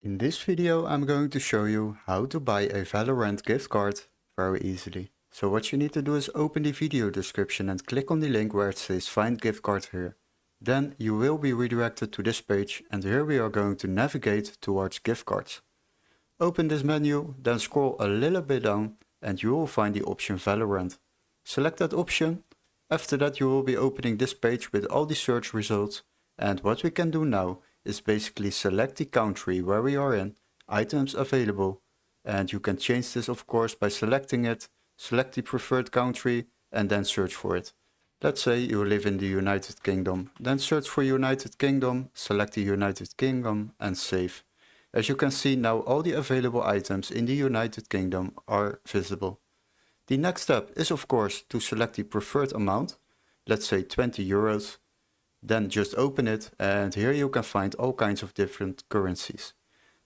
In this video I'm going to show you how to buy a Valorant gift card very easily. So what you need to do is open the video description and click on the link where it says find gift card here. Then you will be redirected to this page and here we are going to navigate towards gift cards. Open this menu, then scroll a little bit down and you will find the option Valorant. Select that option. After that you will be opening this page with all the search results, and what we can do now is basically select the country where we are in, items available, and you can change this of course by selecting it, select the preferred country and then search for it. Let's say you live in the United Kingdom, then search for United Kingdom, select the United Kingdom and save. As you can see now all the available items in the United Kingdom are visible. The next step is of course to select the preferred amount, let's say 20 euros. Then just open it and here you can find all kinds of different currencies.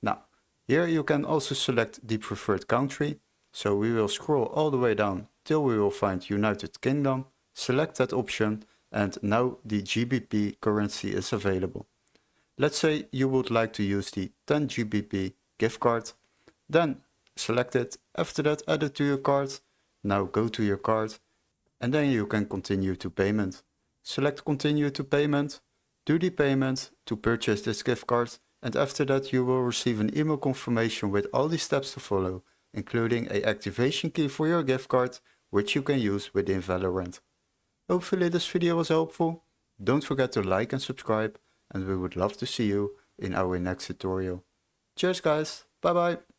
Now, here you can also select the preferred country. So we will scroll all the way down till we will find United Kingdom, select that option and now the GBP currency is available. Let's say you would like to use the 10 GBP gift card, then select it, after that add it to your card. Now go to your card and then you can continue to payment. Select continue to payment, do the payment to purchase this gift card, and after that you will receive an email confirmation with all the steps to follow, including an activation key for your gift card which you can use within Valorant. Hopefully this video was helpful. Don't forget to like and subscribe and we would love to see you in our next tutorial. Cheers guys, bye bye!